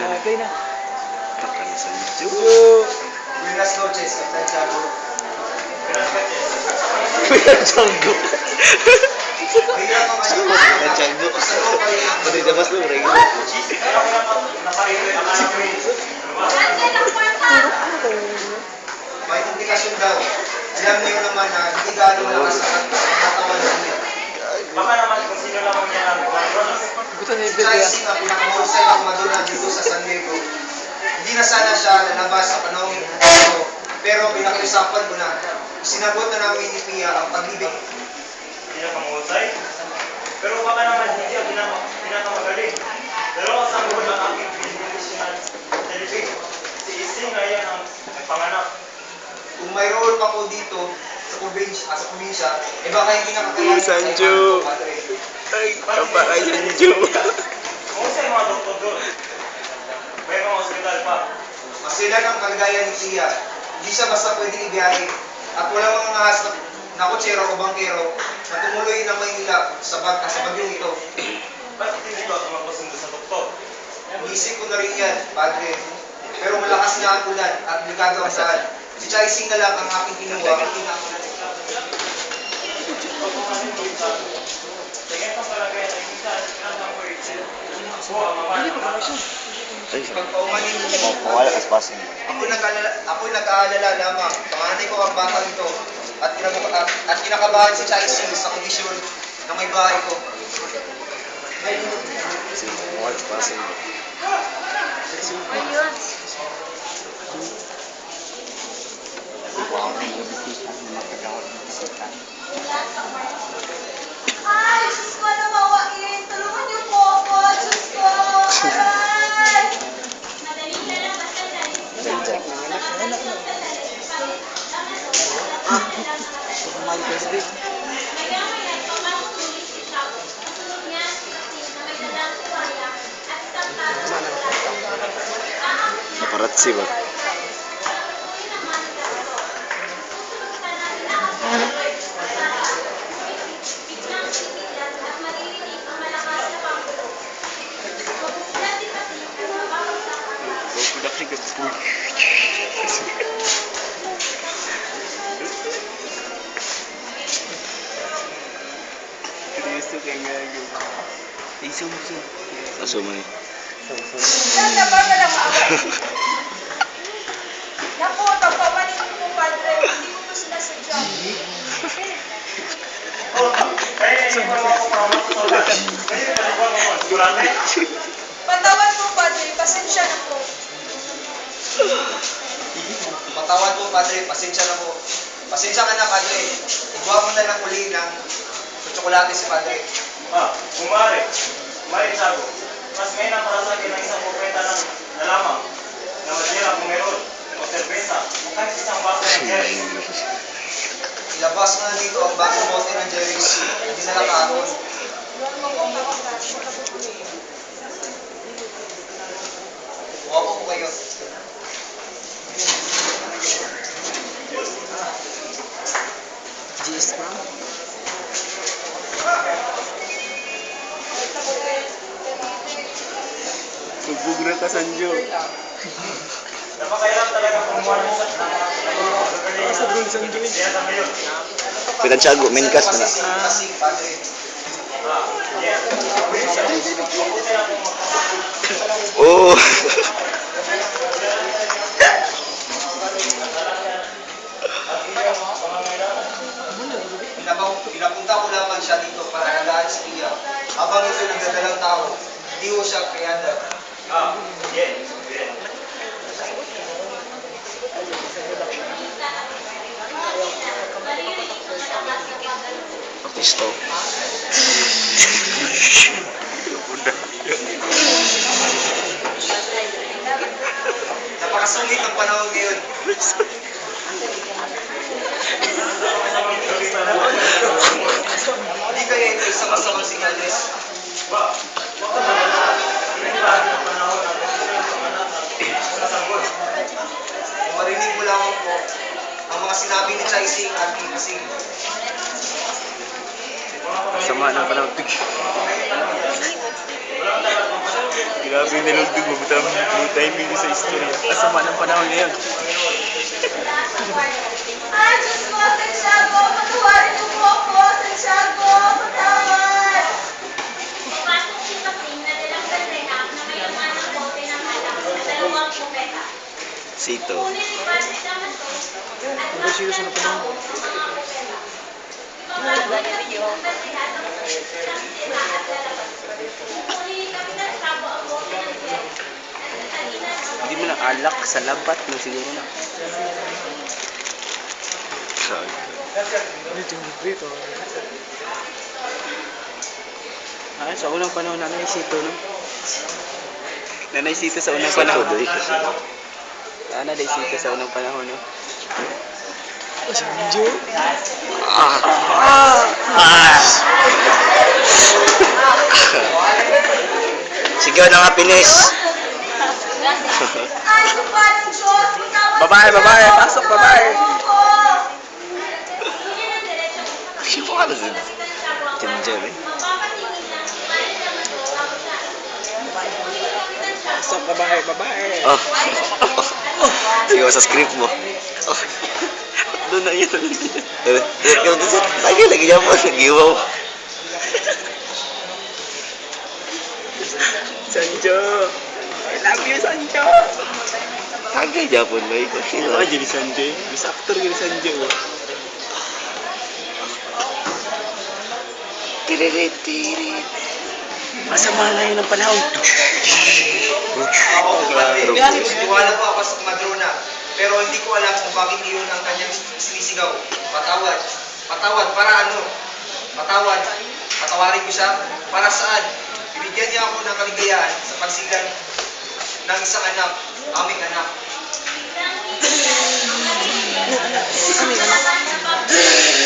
Okay na. Takan sa Diyo. Buenas noches, Captain Chago. Chango. Mahirap ang kanyang Ang chango. Pati damas lo, rin. May komplikasyon daw. Alam niyo naman na hindi gaano malakas ang katawan niya. Baka naman kung sino lang ang yan Gusto na Si Chaising ang pinakamahusay ng Madonna dito sa San Diego. Hindi na sana siya lalabas sa panahon ito. Pero pinakiusapan ko na. Sinagot na namin ni Pia ang pag-ibig. pinakamahusay. Pero baka naman hindi ang pinakamagaling. Pero ang sanggol ng aking professional television. Si Ising ngayon ang panganak. Kung mayroon pa po dito sa probinsya, eh baka hindi nakakayanin sa Sanjo. iba, Padre. Ay, kapakay sa Diyo. Kung sa mga doktor doon, may mga ospital pa. Masilan ang kalagayan ni Pia. Hindi siya basta pwedeng ibiyahe. At walang mga ahas na kutsero o bangkero na tumuloy ng Maynila sa bagyong ito. Bakit hindi ko ako magpasundo sa doktor? Isip ko na rin yan, Padre. Pero malakas na ang ulan at delikado ang daan. Si Chaising na lang ang aking kinuha. Tingin ko talaga yan. Ay, Pagpaumanin mo, mawala kas pasin. ako'y nag-aalala lamang. Panganay ko ang batang ito at kinakabahan si Chaising sa kondisyon na may bahay ko. Mawala kas pasin. Ay, Diyos ko, namawain. Tulungan niyo po ako. Diyos ko. Aray. Paparazzi ba? Aso mo ni. Nanda ba ka lang ako? Naku, pagpamanin ko, Padre. Hindi ko po sinasadya. Patawad po, Padre. Pasensya na po. Patawad po, Padre. Pasensya na po. Pasensya ka na, Padre. Iguha mo na lang uli ng tsokolate si Padre. Kumari, Chago. Mas ngayon ang para sa akin ng isang propeta na lamang na madira kung meron o serbesa o kahit isang baso ng Jerry's. Ilabas mo na dito ang bagong bote ng Jerry's. Hindi na nakahapon. Kuha po kayo. GS pa? Pagbugra ka Sanjo. Napakailan talaga kumuha ng sa Sa Brun Sanjo. Kaya sa ngayon. Pinantiago, main cast na. Kasi, Padre. Oh. Pinapunta ko lamang siya dito para nagaan si Pia. Habang ito'y nagdadalang tao, hindi ko siya kayanda. Artisto. Udah. Napakasulit ang panahon ngayon. Hindi kaya ito isang masamang sinyales. Kung marinig mo lamang po ang mga sinabi ni Chaising at Kising. Sama ng panahon. Grabe yung nalugtog mo. Buta mo timing ko sa istorya. Kasama ng panahon ngayon. Ay, Diyos ko, Santiago, patawarin mo po ako, Santiago, patawad! Pasok si Kapring na dalang line-up na may laman ng bote ng alak sa dalawang kupeta. Sito. Kunin ni Padre Damaso at magdala ng tao ng mga kupeta. Pagkakagay ng bandihan ng sila at lalabas. Kunin ni Kapitan Sabo ang bote ng jet at natalinan ang Hindi mo lang alak sa labat mo siguro na. Dito yung dito. Ah, sa unang panahon nanay Sito, no? Nanay Sito sa unang panahon. Nanay Sito sa unang panahon, no? Oh, Sanjo. Sigaw ng happiness. Ay, Tupa ng Diyos, patawad Babae, mo babae, ako, pasok, babae. patawarin mo ako. Hindi ng diretso sa kapatid. Siya pa Kapitan Sabo ang Ginger, eh. mapapatingin lang si Padre Damaso tapos siya. Kunin ni Kapitan Sabo Pasok, babae, babae. Oh. Sigaw sa script mo. Oh. Doon na yun. Lagi niya po. Nagiwaw. Sanjo. I love you, Sanjo. Tagay Japon ba ito? Sino ka jadi Sanjo? Bisa aktor jadi Sanjo. Tiririt. Masama na yun ang panahon. Ako po, Padre. Tiwala po ako sa Madrona. Pero hindi ko alam kung bakit iyon ang kanyang sinisigaw. Patawad. Patawad. Para ano? Patawad. Patawarin ko siya. Para saan? Bibigyan niya ako ng kaligayahan sa pagsilang ng isang anak. Aming anak.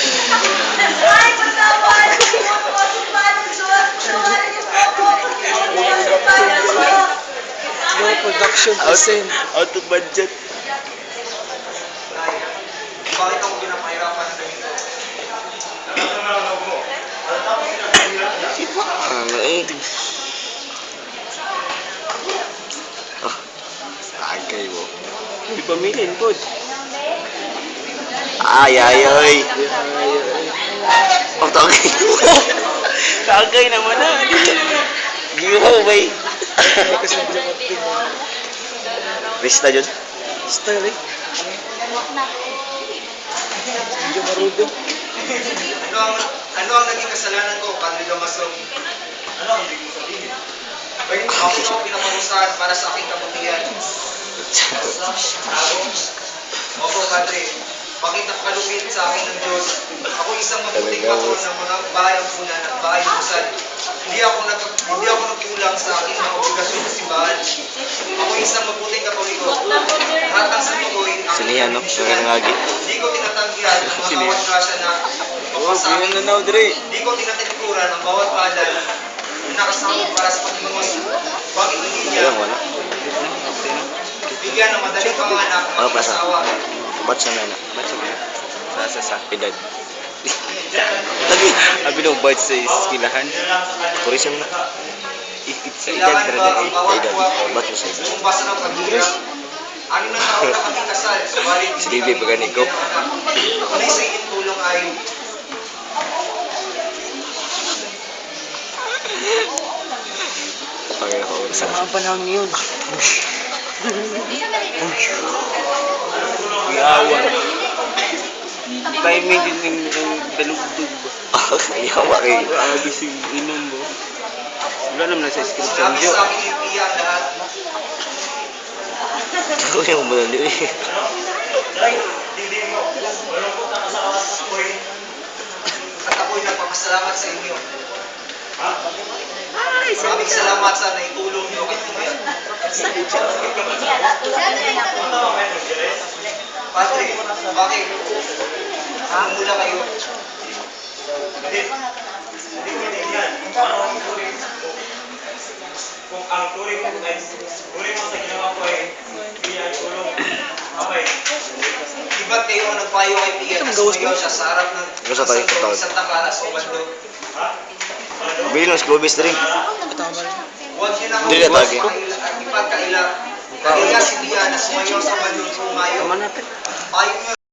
Ay, patawarin mo ako, Tupa ng Diyos, patawarin niyo po ako, patawarin mo ako, Tupa ng Diyos. No production percent. Out of budget. Ay, bakit ako pinapahirapan ng ganito? Alam mo naman ako mo. At tapos pinahirap niya. Ano eh? Oh, tagay mo. Hindi pamilin po. Ay. Oh, tagay mo. Tagay naman na. Giwaw ba eh? Kasi hindi ako tingin. Rista dyan. Style eh. Sanjo Marudo. Ano ang naging kasalanan ko, Padre Damaso? Ano ang ibig mo sabihin? Bakit ako ang pinaparusahan para sa aking kabutihan? Opo, Padre. Bakit nakalupit sa akin ng Diyos? Ako isang mabuting patron ng mga bayang punan at bahay lusan. Hindi ako nagkulang sa aking mga obligasyon sa simbahan. Ako isang mabuting katoliko. Lahat ng santo ko ay aking Sinihan, no? bendisyon. Nangangagi. Hindi ko tinatanggihan ang mga bawat grasya na mapasakin. Hindi ko tinatinikuran ang bawat palad na nakasama para sa pagmungos. Bakit hindi niya Ayan, wala. bigyan ng madaling panganak ng Ano aking pa sa? asawa? Ba't sa nana? Sa edad. Abi no bite sa eskwelahan. Tourism na. Sa edad Kailangan pero ba ang bawat edad. buwa ko Ba't mo sa edad? bumbasa ng paghihirap? Ano na taon na kami kasal, subalit Si hindi Bibi kami pagani ko. bibigyan ng anak. Tunay sa inyong tulong ay Pagkaya ko sa Ang panahon ngayon. Yawa. Timing din ng dalugtog ba? Yawa kay. Grabe si inom mo. Wala naman sa script sa sinabi Diyo. sa akin ni Pia ang lahat. Ako yung mo na eh. Dahil, hindi mo. Malungkot ang asawa sa apoy. At ako'y nagpapasalamat sa inyo. Ha? Maraming salamat sa naitulong niyo kay Pia. Ano ang may Jerez? Padre, bakit? Mula kayo. Hindi. Hindi ko maintindihan. Ano ang turing? Kung ang turing mo ay turing mo sa ginawa ko ay hindi ay tulong. Okay. Di ba't kayo ang nagpayo kay Pia na sumayaw siya sa harap ng Gusto tayo, Santo tawag. Santa Clara sa Obando? Ha? Ano? Bili ng Scrubis 3. Tama rin. Huwag niyo lang Dili atake. ipagkaila. Kaya si Bia na sumayaw sa balon ngayon. Tama natin. Payo niyo